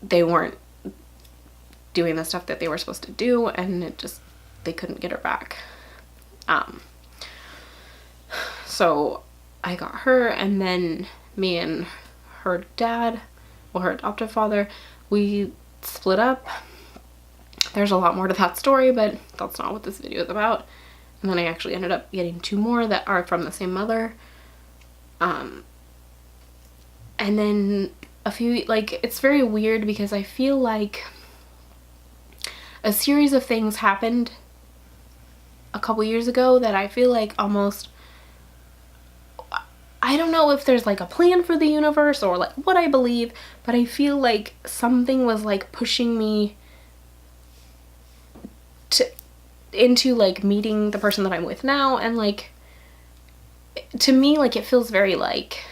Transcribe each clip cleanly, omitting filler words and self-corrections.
they weren't doing the stuff that they were supposed to do, and they couldn't get her back. So I got her, and then me and her dad, well, her adoptive father, we split up. There's a lot more to that story, but that's not what this video is about. And then I actually ended up getting 2 more that are from the same mother. And then a few, like, it's very weird because I feel like a series of things happened a couple years ago that I feel like almost, I don't know if there's like a plan for the universe or like what I believe, but I feel like something was like pushing me into like meeting the person that I'm with now, and like to me, like, it feels very like,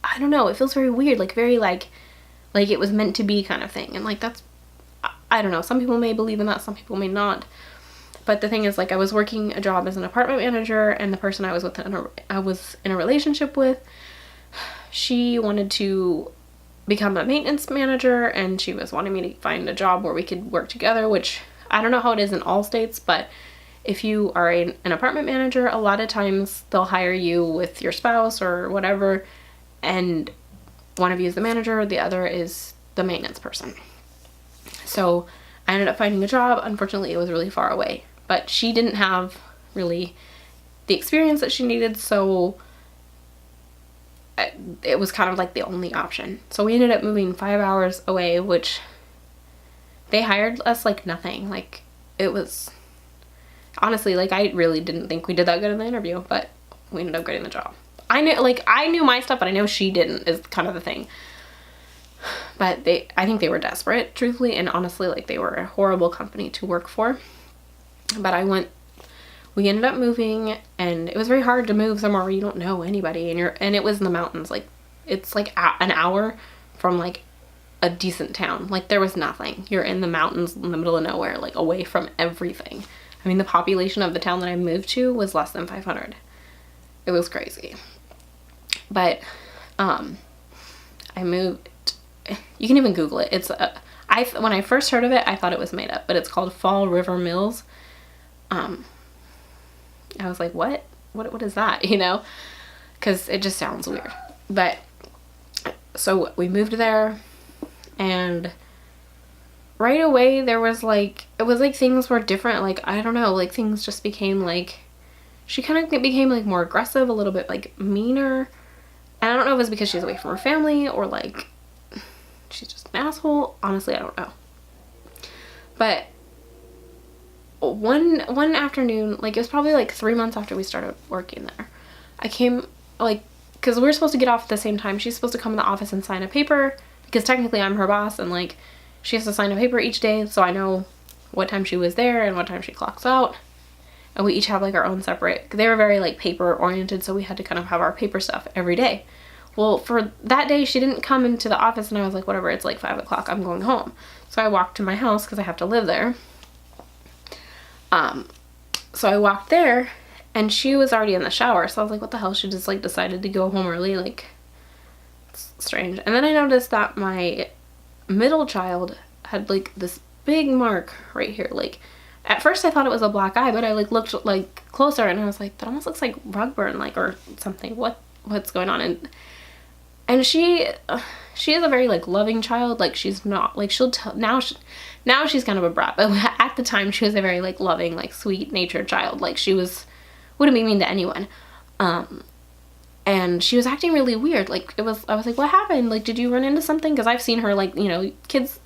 I don't know, it feels very weird, like very like it was meant to be kind of thing. And like, that's, I don't know, some people may believe in that, some people may not. But the thing is, like, I was working a job as an apartment manager, and the person I was in a relationship with, she wanted to become a maintenance manager, and she was wanting me to find a job where we could work together, which I don't know how it is in all states, but if you are an apartment manager, a lot of times they'll hire you with your spouse or whatever, and one of you is the manager, the other is the maintenance person. So I ended up finding a job. Unfortunately, it was really far away, but she didn't have really the experience that she needed, so it was kind of like the only option. So we ended up moving 5 hours away, which they hired us like nothing. Like, it was, honestly, like, I really didn't think we did that good in the interview, but we ended up getting the job. I knew my stuff, but I know she didn't, is kind of the thing. But I think they were desperate, truthfully, and honestly, like, they were a horrible company to work for. But we ended up moving, and it was very hard to move somewhere where you don't know anybody, and it was in the mountains. Like, it's like an hour from like a decent town. Like, there was nothing. You're in the mountains in the middle of nowhere, like, away from everything. I mean, the population of the town that I moved to was less than 500. It was crazy. But I moved. You can even Google it. It's when I first heard of it, I thought it was made up, but it's called Fall River Mills. I was like, what is that? You know, because it just sounds weird. But so we moved there, and right away there was like, it was like things were different. Like, I don't know, like, things just became like, she kind of became like more aggressive, a little bit like meaner. And I don't know if it was because she's away from her family or like she's just an asshole. Honestly, I don't know. But one afternoon, like, it was probably like 3 months after we started working there, I came, like, because we were supposed to get off at the same time. She's supposed to come in the office and sign a paper, because technically I'm her boss, and like, she has to sign a paper each day, so I know what time she was there and what time she clocks out. And we each have like our own separate, they were very like paper oriented, so we had to kind of have our paper stuff every day. Well, for that day, she didn't come into the office, and I was like, whatever, it's like 5 o'clock, I'm going home. So I walked to my house because I have to live there. So I walked there, and she was already in the shower. So I was like, what the hell? She just like decided to go home early. Like, it's strange. And then I noticed that my middle child had like this big mark right here. Like, at first I thought it was a black eye, but I like looked like closer, and I was like, that almost looks like rug burn, like, or something. What's going on? And she is a very like loving child. Like, she's not like, she'll tell, now she's kind of a brat, but at the time she was a very like loving, like sweet natured child. Like, she wouldn't be mean to anyone. And she was acting really weird. Like, I was like, what happened? Like, did you run into something? Because I've seen her, like, you know, kids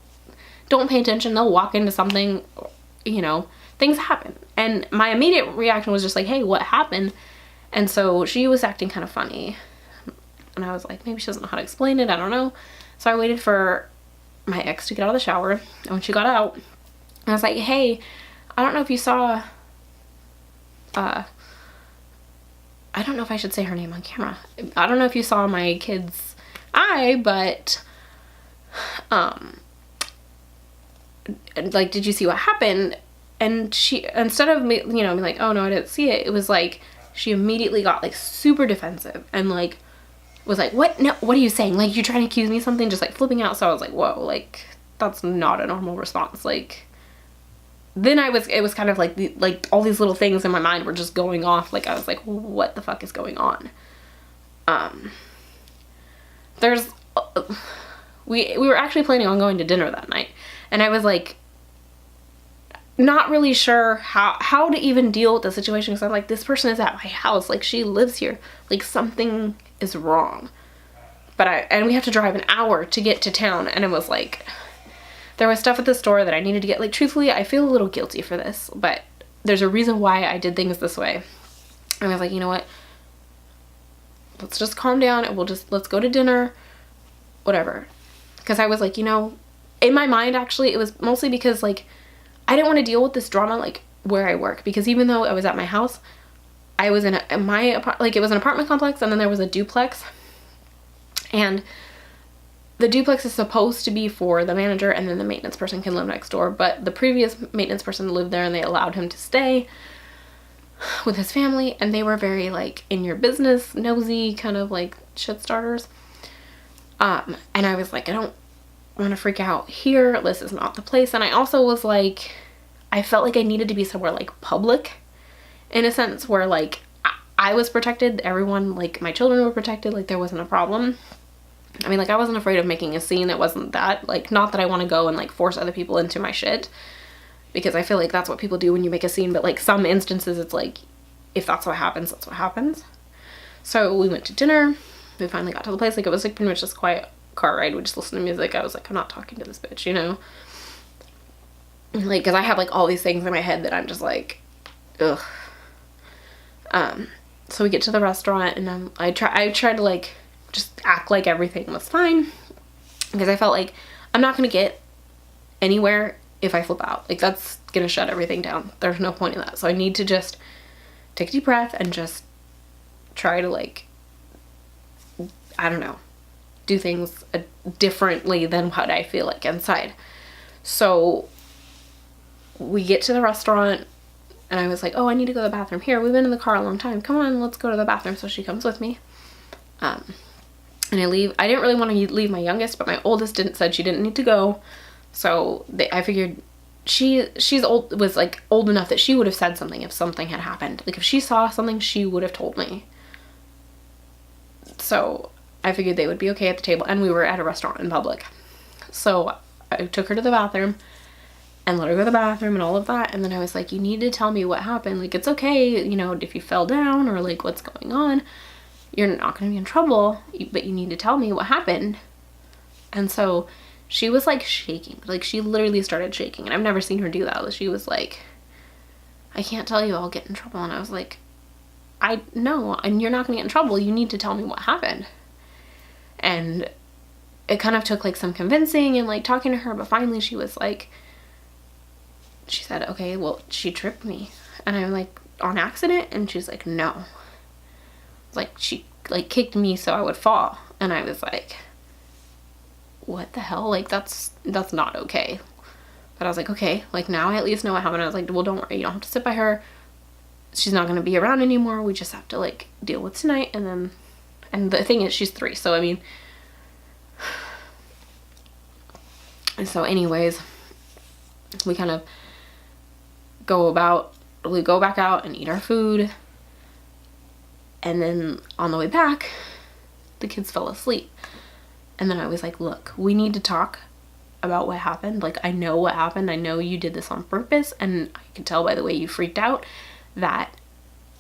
don't pay attention. They'll walk into something, you know, things happen. And my immediate reaction was just like, hey, what happened? And so she was acting kind of funny. And I was like, maybe she doesn't know how to explain it. I don't know. So I waited for my ex to get out of the shower. And when she got out, I was like, hey, I don't know if you saw, I don't know if I should say her name on camera. I don't know if you saw my kid's eye, but, like, did you see what happened? And she, instead of me, you know, being like, oh no, I didn't see it, it was like, she immediately got like super defensive and like was like, what? No, what are you saying? Like, you're trying to accuse me of something? Just like flipping out. So I was like, whoa, like, that's not a normal response. Like, then it was kind of like, all these little things in my mind were just going off. Like, I was like, what the fuck is going on? We were actually planning on going to dinner that night. And I was like, not really sure how to even deal with the situation. Because I'm like, this person is at my house. Like, she lives here. Like, something is wrong. And we have to drive an hour to get to town. And it was like, there was stuff at the store that I needed to get. Like, truthfully, I feel a little guilty for this, but there's a reason why I did things this way. And I was like, you know what? Let's just calm down and let's go to dinner, whatever. Because I was like, you know, in my mind, actually, it was mostly because, like, I didn't want to deal with this drama, like, where I work. Because even though I was at my house, I was in it was an apartment complex, and then there was a duplex. And the duplex is supposed to be for the manager, and then the maintenance person can live next door. But the previous maintenance person lived there, and they allowed him to stay with his family. And they were very, like, in your business, nosy, kind of like shit starters. And I was like, I don't want to freak out here. This is not the place. And I also was like, I felt like I needed to be somewhere, like, public, in a sense, where, like, I was protected. Everyone, like, my children were protected. Like, there wasn't a problem. I mean, like, I wasn't afraid of making a scene. It wasn't that. Like, not that I want to go and, like, force other people into my shit. Because I feel like that's what people do when you make a scene. But, like, some instances, it's like, if that's what happens, that's what happens. So we went to dinner. We finally got to the place. Like, it was, like, pretty much just a quiet car ride. We just listened to music. I was like, I'm not talking to this bitch, you know? Like, because I have, like, all these things in my head that I'm just like, ugh. So we get to the restaurant, and I tried to, like, just act like everything was fine, because I felt like I'm not gonna get anywhere if I flip out. Like, that's gonna shut everything down. There's no point in that. So I need to just take a deep breath and just try to, like, I don't know, do things differently than what I feel like inside. So we get to the restaurant, and I was like, oh, I need to go to the bathroom. Here, we've been in the car a long time. Come on, let's go to the bathroom. So she comes with me. And I leave. I didn't really want to leave my youngest, but my oldest said she didn't need to go. So I figured she's old, was, like, old enough that she would have said something if something had happened. Like, if she saw something, she would have told me. So I figured they would be okay at the table, and we were at a restaurant in public. So I took her to the bathroom and let her go to the bathroom and all of that. And then I was like, you need to tell me what happened. Like, it's okay, you know, if you fell down or, like, what's going on. You're not going to be in trouble, but you need to tell me what happened. And so she was, like, shaking. Like, she literally started shaking. And I've never seen her do that. She was like, I can't tell you, I'll get in trouble. And I was like, I know, and you're not going to get in trouble. You need to tell me what happened. And it kind of took, like, some convincing and, like, talking to her. But finally she was like, she said, okay, well, she tripped me. And I'm like, on accident? And she's like, no. Like, she, like, kicked me so I would fall. And I was like, what the hell? Like, that's not okay. But I was like, okay, like, now I at least know what happened. I was like, well, don't worry, you don't have to sit by her. She's not going to be around anymore. We just have to, like, deal with tonight. And the thing is, she's 3. So, I mean, and so anyways, we kind of go back out and eat our food. And then on the way back, the kids fell asleep. And then I was like, look, we need to talk about what happened. Like, I know what happened. I know you did this on purpose. And I can tell by the way you freaked out that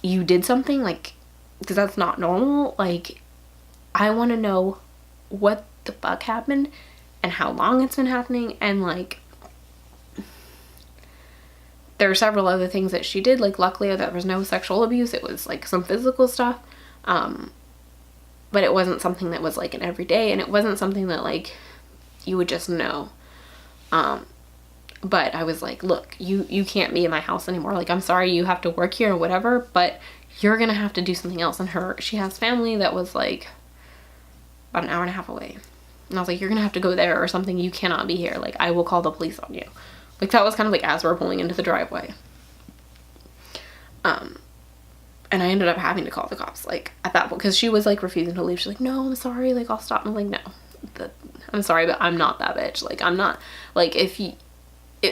you did something, like, because that's not normal. Like, I want to know what the fuck happened and how long it's been happening. And, like, there were several other things that she did. Like, luckily there was no sexual abuse. It was, like, some physical stuff. But it wasn't something that was, like, an everyday, and it wasn't something that, like, you would just know. But I was like, look, you can't be in my house anymore. Like, I'm sorry you have to work here or whatever, but you're gonna have to do something else. And she has family that was, like, about an hour and a half away. And I was like, you're gonna have to go there or something. You cannot be here. Like, I will call the police on you. Like, that was kind of, like, as we're pulling into the driveway. And I ended up having to call the cops, like, at that point, because she was, like, refusing to leave. She's like, no, I'm sorry, like, I'll stop. I'm like, no, I'm sorry, but I'm not that bitch. Like, I'm not, like, if you,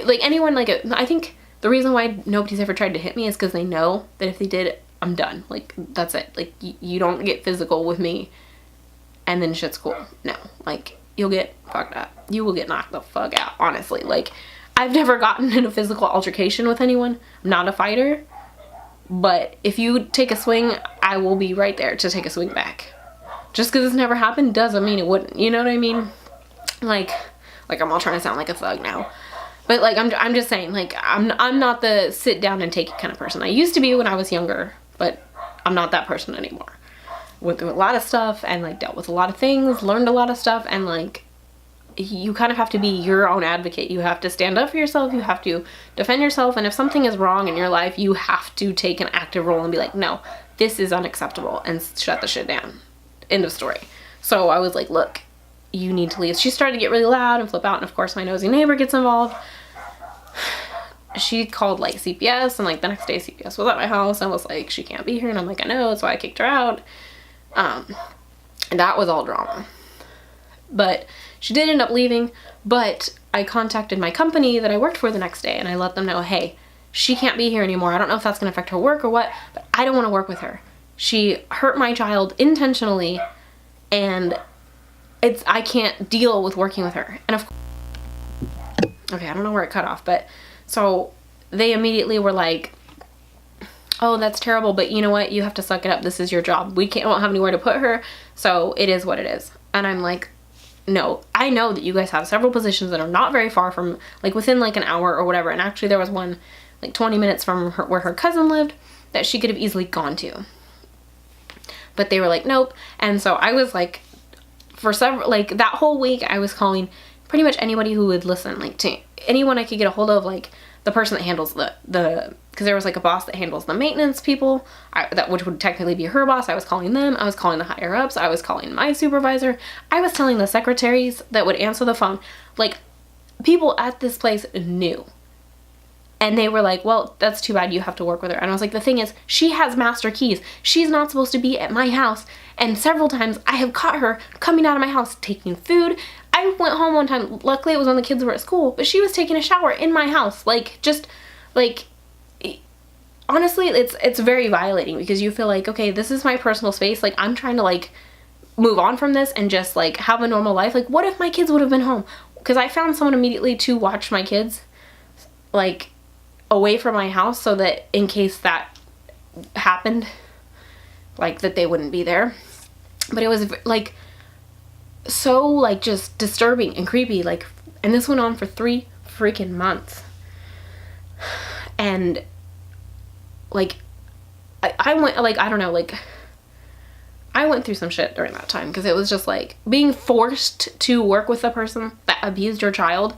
like, anyone, like, I think the reason why nobody's ever tried to hit me is because they know that if they did, I'm done. Like, that's it. Like, you don't get physical with me and then shit's cool. No, like, you'll get fucked up. You will get knocked the fuck out, honestly. Like, I've never gotten in a physical altercation with anyone. I'm not a fighter. But if you take a swing, I will be right there to take a swing back. Just because it's never happened doesn't mean it wouldn't. You know what I mean? Like I'm all trying to sound like a thug now. But, like, I'm just saying, like, I'm not the sit down and take it kind of person. I used to be when I was younger, but I'm not that person anymore. Went through a lot of stuff and, like, dealt with a lot of things, learned a lot of stuff, and, like, you kind of have to be your own advocate. You have to stand up for yourself. You have to defend yourself. And if something is wrong in your life, you have to take an active role and be like, no, this is unacceptable, and shut the shit down. End of story. So I was like, look, you need to leave. She started to get really loud and flip out. And of course my nosy neighbor gets involved. She called, like, CPS, and, like, the next day CPS was at my house and was like, she can't be here. And I'm like, I know, that's why I kicked her out. And that was all drama. But she did end up leaving, but I contacted my company that I worked for the next day, and I let them know, hey, she can't be here anymore. I don't know if that's going to affect her work or what, but I don't want to work with her. She hurt my child intentionally, and I can't deal with working with her. And of course, okay, I don't know where it cut off, but so they immediately were like, oh, that's terrible, but you know what? You have to suck it up. This is your job. We won't have anywhere to put her, so it is what it is. And I'm like, no, I know that you guys have several positions that are not very far from, like, within, like, an hour or whatever. And actually there was one, like, 20 minutes from where her cousin lived that she could have easily gone to. But they were like, nope. And so I was like, for several, like, that whole week I was calling pretty much anybody who would listen, like, to anyone I could get a hold of, like, the person that handles because there was, like, a boss that handles the maintenance people, which would technically be her boss. I was calling them. I was calling the higher ups. I was calling my supervisor. I was telling the secretaries that would answer the phone. Like, people at this place knew. And they were like, well, that's too bad, you have to work with her. And I was like, the thing is, she has master keys. She's not supposed to be at my house. And several times I have caught her coming out of my house taking food. I went home one time, luckily it was when the kids were at school, but she was taking a shower in my house. Like, just, like, honestly, it's very violating, because you feel like, okay, this is my personal space. Like, I'm trying to, like, move on from this and just, like, have a normal life. Like, what if my kids would have been home? Because I found someone immediately to watch my kids, like, away from my house, so that in case that happened, like, that they wouldn't be there. But it was, like, so, like, just disturbing and creepy, like, and this went on for 3 freaking months. And, like, I went, like, I don't know, like, I went through some shit during that time, because it was just, like, being forced to work with a person that abused your child.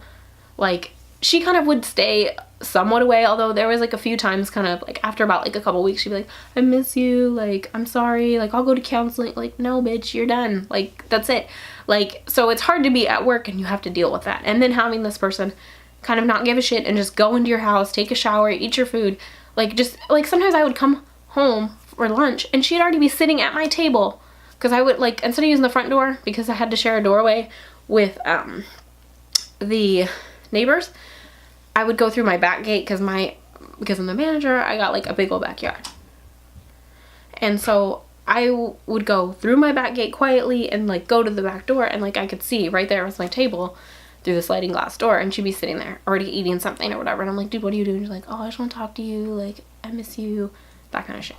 Like, she kind of would stay somewhat away, although there was, like, a few times kind of, like, after about, like, a couple weeks, she'd be like, I miss you, like, I'm sorry, like, I'll go to counseling. Like, no, bitch, you're done. Like, that's it. Like, so it's hard to be at work and you have to deal with that. And then having this person kind of not give a shit and just go into your house, take a shower, eat your food. Like, just, like, sometimes I would come home for lunch and she'd already be sitting at my table. Because I would, like, instead of using the front door, because I had to share a doorway with the neighbors, I would go through my back gate, because I'm the manager, I got, like, a big old backyard. And so I would go through my back gate quietly and, like, go to the back door, and, like, I could see right there was my table through the sliding glass door, and she'd be sitting there already eating something or whatever. And I'm like, dude, what are you doing? She's like, oh, I just want to talk to you, like, I miss you, that kind of shit.